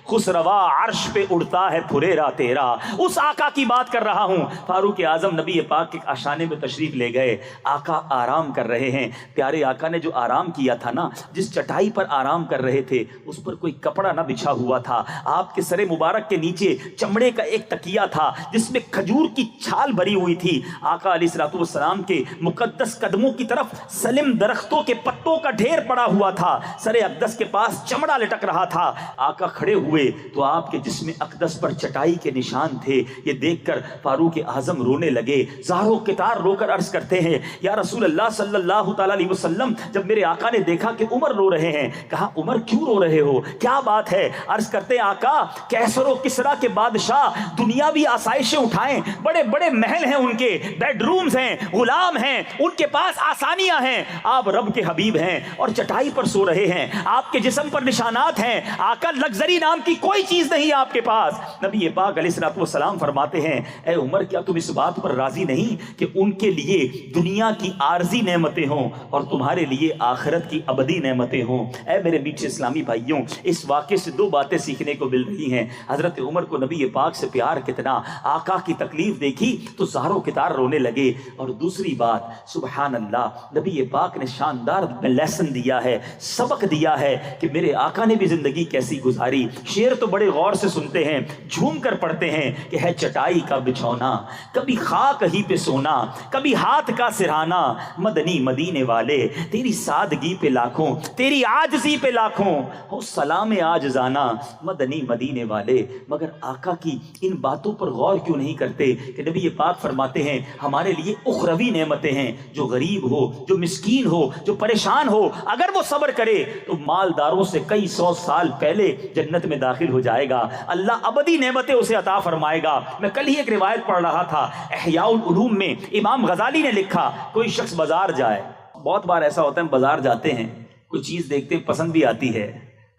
خسروا عرش پہ اڑتا ہے پھریرا تیرا. اس آقا کی بات کر رہا ہوں. فاروق اعظم نبی پاک کے آشانے میں تشریف لے گئے. آقا آرام کر رہے ہیں. پیارے آقا نے جو آرام کیا تھا نا، جس چٹائی پر آرام کر رہے تھے اس پر کوئی کپڑا نہ بچھا ہوا تھا. آپ کے سر مبارک کے نیچے چمڑے کا ایک تکیہ تھا جس میں کھجور کی چھال بھری ہوئی تھی. آقا علیہ الصلوۃ والسلام کے مقدس قدموں کی طرف سلم درختوں کے پتوں کا ڈھیر پڑا ہوا تھا. سر اقدس کے پاس چمڑا لٹک رہا تھا. آقا کھڑے ہوئے تو آپ کے جسم اقدس پر چٹائی کے نشان تھے. یہ دیکھ کر فاروق اعظم رونے لگے. زارو کتار رو کر عرض کرتے ہیں یا رسول اللہ صلی اللہ تعالی علیہ وسلم. جب میرے آقا نے دیکھا کہ عمر رو رہے ہیں، کہا عمر کیوں رو رہے ہو، کیا بات ہے؟ عرض کرتے ہیں آقا کیسر و کسرا کے بادشاہ دنیاوی آسائشیں اٹھائیں، بڑے بڑے محل ہیں، ان کے بیڈ رومز ہیں، غلام ہیں، ان کے پاس آسانیاں ہیں. آپ رب کے حبیب ہیں اور چٹائی پر سو رہے ہیں، آپ کے جسم پر نشانات ہیں. آقا لگزری نام کی کوئی چیز نہیں آپ کے پاس. نبی پاک علیہ الصلوۃ والسلام فرماتے ہیں اے عمر کیا تم اس بات پر راضی نہیں کہ ان کے لیے دنیا کی عارضی نعمتیں ہوں اور تمہارے لیے آخرت کی ابدی نعمتیں ہوں. اے میرے میٹھے اسلامی بھائیوں، اس واقعے سے دو باتیں سیکھنے کو مل رہی ہیں. حضرت عمر کو نبی پاک سے پیار کتنا، آقا کی تکلیف دیکھی تو زارو کتار رونے لگے. اور دوسری بات سبحان اللہ، نبی پاک نے شاندار لیسن دیا ہے، سبق دیا ہے کہ میرے آقا نے بھی زندگی کیسی گزاری. شعر تو بڑے غور سے سنتے ہیں، جھوم کر پڑھتے ہیں کہ ہے چٹائی کا بچھونا، کبھی خاک ہی پہ سونا، کبھی ہاتھ کا سرہانا. مدنی مدینے والے تیری سادگی پہ لاکھوں، تیری عاجزی پہ لاکھوں، ہو سلام عاجزانہ مدنی مدینے والے. مگر آقا کی ان باتوں پر غور کیوں نہیں کرتے کہ نبی پاک فرماتے ہیں ہمارے لیے اخروی نعمتیں ہیں. جو غریب ہو، جو مسکین ہو، جو پریشان ہو، اگر وہ صبر کرے تو مالداروں سے کئی سو سال پہلے جنت میں داخل ہو جائے گا، اللہ ابدی نعمتیں اسے عطا فرمائے گا۔ میں کل ہی ایک روایت پڑھ رہا تھا، احیاء العلوم میں امام غزالی نے لکھا، کوئی شخص بازار جائے، بہت بار ایسا ہوتا ہے ہم بازار جاتے ہیں، کوئی چیز دیکھتے ہیں پسند بھی آتی ہے،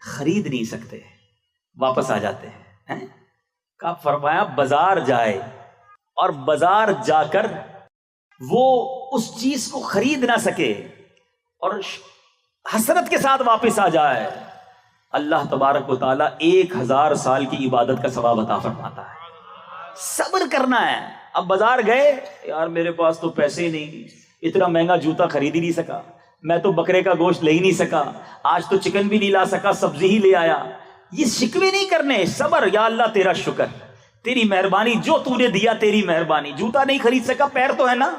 خرید نہیں سکتے، واپس آ جاتے ہیں۔ کہا فرمایا بازار جائے اور بازار جا کر وہ اس چیز کو خرید نہ سکے اور حسرت کے ساتھ واپس آ جائے، اللہ تبارک و تعالیٰ 1000 سال کی عبادت کا ثواب عطا فرماتا ہے۔ صبر کرنا ہے۔ اب بازار گئے، یار میرے پاس تو پیسے ہی نہیں، اتنا مہنگا جوتا خرید ہی نہیں سکا، میں تو بکرے کا گوشت لے ہی نہیں سکا، آج تو چکن بھی نہیں لا سکا، سبزی ہی لے آیا۔ یہ شکوے نہیں کرنے، صبر، یا اللہ تیرا شکر، تیری مہربانی، جو تو نے دیا تیری مہربانی۔ جوتا نہیں خرید سکا، پیر تو ہے نا،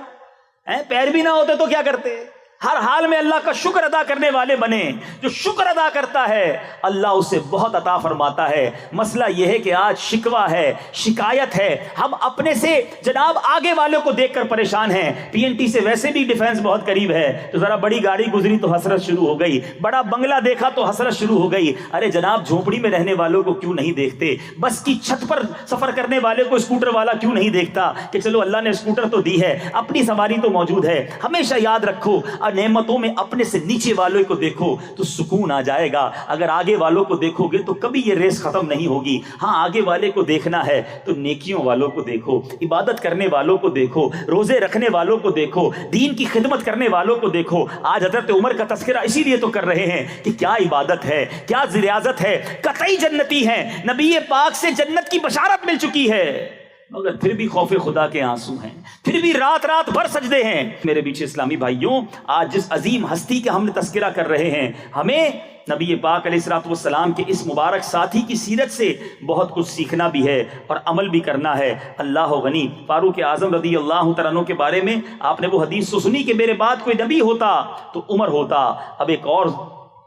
پیر بھی نہ ہوتے تو کیا کرتے؟ ہر حال میں اللہ کا شکر ادا کرنے والے بنے۔ جو شکر ادا کرتا ہے اللہ اسے بہت عطا فرماتا ہے۔ مسئلہ یہ ہے کہ آج شکوہ ہے، شکایت ہے، ہم اپنے سے جناب آگے والوں کو دیکھ کر پریشان ہیں۔ پی این ٹی سے ویسے بھی ڈیفینس بہت قریب ہے، تو ذرا بڑی گاڑی گزری تو حسرت شروع ہو گئی، بڑا بنگلہ دیکھا تو حسرت شروع ہو گئی۔ ارے جناب جھونپڑی میں رہنے والوں کو کیوں نہیں دیکھتے؟ بس کی چھت پر سفر کرنے والے کو اسکوٹر والا کیوں نہیں دیکھتا کہ چلو اللہ نے اسکوٹر تو دی ہے، اپنی سواری تو موجود ہے۔ ہمیشہ یاد رکھو، نعمتوں میں اپنے سے نیچے والوں کو دیکھو تو سکون آ جائے گا، اگر آگے والوں کو دیکھو گے تو کبھی یہ ریس ختم نہیں ہوگی۔ ہاں آگے والے کو دیکھنا ہے تو نیکیوں والوں کو دیکھو، عبادت کرنے والوں کو دیکھو، روزے رکھنے والوں کو دیکھو، دین کی خدمت کرنے والوں کو دیکھو۔ آج حضرت عمر کا تذکرہ اسی لیے تو کر رہے ہیں کہ کیا عبادت ہے، کیا ریاضت ہے، قطعی جنتی ہیں، نبی پاک سے جنت کی بشارت مل چکی ہے، مگر پھر بھی خوف خدا کے آنسو ہیں، پھر بھی رات رات بھر سجدے ہیں۔ میرے پیچھے اسلامی بھائیوں، آج جس عظیم ہستی کا ہم نے تذکرہ کر رہے ہیں، ہمیں نبی پاک علیہ الصلوۃ والسلام کے اس مبارک ساتھی کی سیرت سے بہت کچھ سیکھنا بھی ہے اور عمل بھی کرنا ہے۔ اللہ غنی، فاروق اعظم رضی اللہ تعالیٰ عنہ کے بارے میں آپ نے وہ حدیث تو سنی کہ میرے بعد کوئی نبی ہوتا تو عمر ہوتا۔ اب ایک اور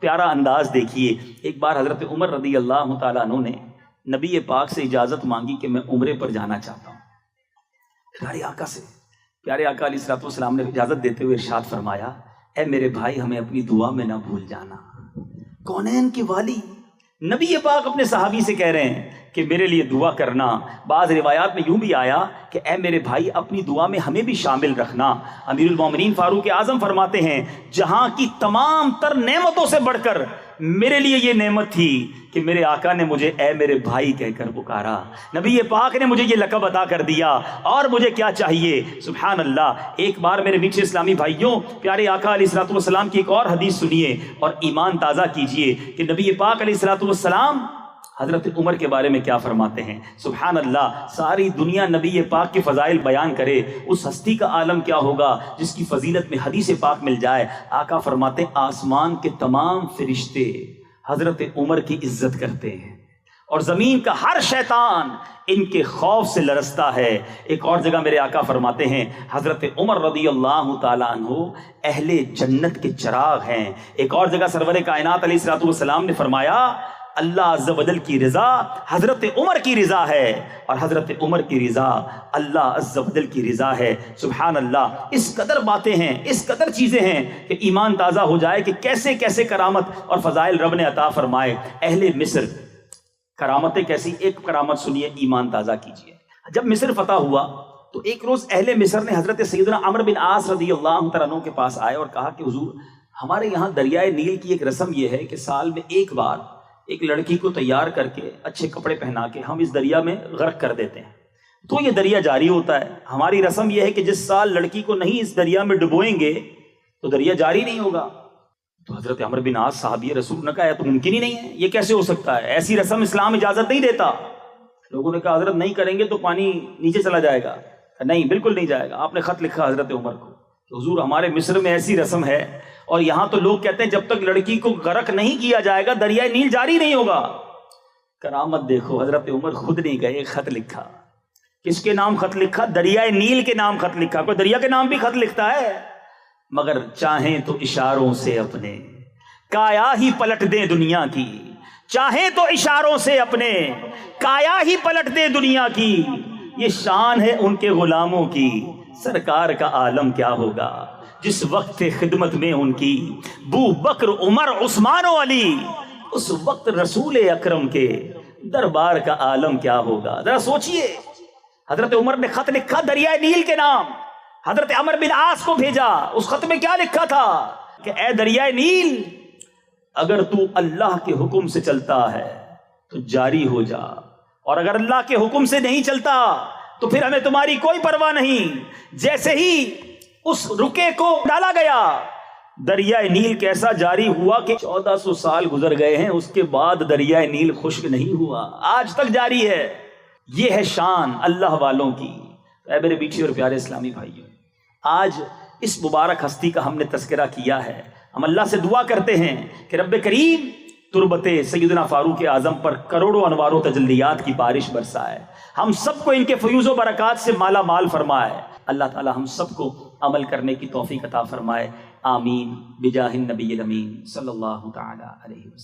پیارا انداز دیکھیے، ایک بار حضرت عمر رضی اللہ تعالیٰ عنہ نے نبی پاک سے اجازت مانگی کہ میں عمرے پر جانا چاہتا ہوں۔ پیارے آقا سے، پیارے آقا علیہ الصلوۃ والسلام نے اجازت دیتے ہوئے ارشاد فرمایا، اے میرے بھائی ہمیں اپنی دعا میں نہ بھول جانا۔ کونین کے والی نبی پاک اپنے صحابی سے کہہ رہے ہیں کہ میرے لیے دعا کرنا۔ بعض روایات میں یوں بھی آیا کہ اے میرے بھائی اپنی دعا میں ہمیں بھی شامل رکھنا۔ امیر المومنین فاروق اعظم فرماتے ہیں، جہاں کی تمام تر نعمتوں سے بڑھ کر میرے لیے یہ نعمت تھی کہ میرے آقا نے مجھے اے میرے بھائی کہہ کر پکارا، نبی پاک نے مجھے یہ لقب عطا کر دیا، اور مجھے کیا چاہیے؟ سبحان اللہ۔ ایک بار میرے میٹھے اسلامی بھائیوں، پیارے آقا علیہ الصلوۃ والسلام کی ایک اور حدیث سنیے اور ایمان تازہ کیجئے کہ نبی پاک علیہ الصلوۃ والسلام حضرت عمر کے بارے میں کیا فرماتے ہیں۔ سبحان اللہ، ساری دنیا نبی پاک کے فضائل بیان کرے، اس ہستی کا عالم کیا ہوگا جس کی فضیلت میں حدیث پاک مل جائے۔ آقا فرماتے ہیں آسمان کے تمام فرشتے حضرت عمر کی عزت کرتے ہیں اور زمین کا ہر شیطان ان کے خوف سے لرزتا ہے۔ ایک اور جگہ میرے آقا فرماتے ہیں حضرت عمر رضی اللہ تعالیٰ عنہ اہل جنت کے چراغ ہیں۔ ایک اور جگہ سرور کائنات علیہ الصلوۃ والسلام نے فرمایا اللہ عز و جل کی رضا حضرت عمر کی رضا ہے اور حضرت عمر کی رضا اللہ عز و جل کی رضا ہے۔ سبحان اللہ، اس قدر باتیں ہیں، اس قدر چیزیں ہیں کہ ایمان تازہ ہو جائے کہ کیسے کیسے کرامت اور فضائل رب نے عطا فرمائے۔ اہل مصر کرامتیں کیسی، ایک کرامت سنیے، ایمان تازہ کیجیے۔ جب مصر فتح ہوا تو ایک روز اہل مصر نے حضرت سیدنا عمرو بن عاص رضی اللہ تعالیٰ عنہ کے پاس آئے اور کہا کہ حضور ہمارے یہاں دریائے نیل کی ایک رسم یہ ہے کہ سال میں ایک بار ایک لڑکی کو تیار کر کے اچھے کپڑے پہنا کے ہم اس دریا میں غرق کر دیتے ہیں، تو یہ دریا جاری ہوتا ہے۔ ہماری رسم یہ ہے کہ جس سال لڑکی کو نہیں اس دریا میں ڈبوئیں گے تو دریا جاری نہیں ہوگا۔ تو حضرت عمرو بن عاص صحابی رسول نے کہا یہ تو ممکن ہی نہیں ہے، یہ کیسے ہو سکتا ہے، ایسی رسم اسلام اجازت نہیں دیتا۔ لوگوں نے کہا حضرت نہیں کریں گے تو پانی نیچے چلا جائے گا۔ نہیں بالکل نہیں جائے گا۔ آپ نے خط لکھا حضرت عمر کو کہ حضور ہمارے مصر میں ایسی رسم ہے اور یہاں تو لوگ کہتے ہیں جب تک لڑکی کو غرق نہیں کیا جائے گا دریائے نیل جاری نہیں ہوگا۔ کرامت دیکھو، حضرت عمر خود نہیں گئے، خط لکھا۔ کس کے نام خط لکھا؟ دریائے نیل کے نام خط لکھا۔ کوئی دریا کے نام بھی خط لکھتا ہے؟ مگر چاہیں تو اشاروں سے اپنے کایا ہی پلٹ دیں دنیا کی، چاہیں تو اشاروں سے اپنے کایا ہی پلٹ دیں دنیا کی، یہ شان ہے ان کے غلاموں کی، سرکار کا عالم کیا ہوگا۔ جس وقت خدمت میں ان کی بو بکر عمر عثمان و علی، اس وقت رسول اکرم کے دربار کا عالم کیا ہوگا؟ ذرا سوچئے. حضرت عمر نے خط لکھا دریائے نیل کے نام، حضرت عمر بن عاص کو بھیجا. اس خط میں کیا لکھا تھا کہ اے دریائے نیل، اگر تو اللہ کے حکم سے چلتا ہے تو جاری ہو جا، اور اگر اللہ کے حکم سے نہیں چلتا تو پھر ہمیں تمہاری کوئی پرواہ نہیں. جیسے ہی اس رکے کو ڈالا گیا، دریائے نیل کیسا جاری ہوا کہ 1400 سال گزر گئے ہیں، اس کے بعد دریائے نیل خشک نہیں ہوا، آج تک جاری ہے. یہ ہے شان اللہ والوں کی. اے میرے میٹھے اور پیارے اسلامی بھائیوں، آج اس مبارک ہستی کا ہم نے تذکرہ کیا ہے. ہم اللہ سے دعا کرتے ہیں کہ رب کریم تربت سیدنا فاروق اعظم پر کروڑوں انوار و تجلیات کی بارش برسائے، ہم سب کو ان کے فیوز و برکات سے مالا مال فرمائے. اللہ تعالی ہم سب کو عمل کرنے کی توفیق عطا فرمائے. آمین بجاہ النبی الامین صلی اللہ تعالی علیہ وسلم.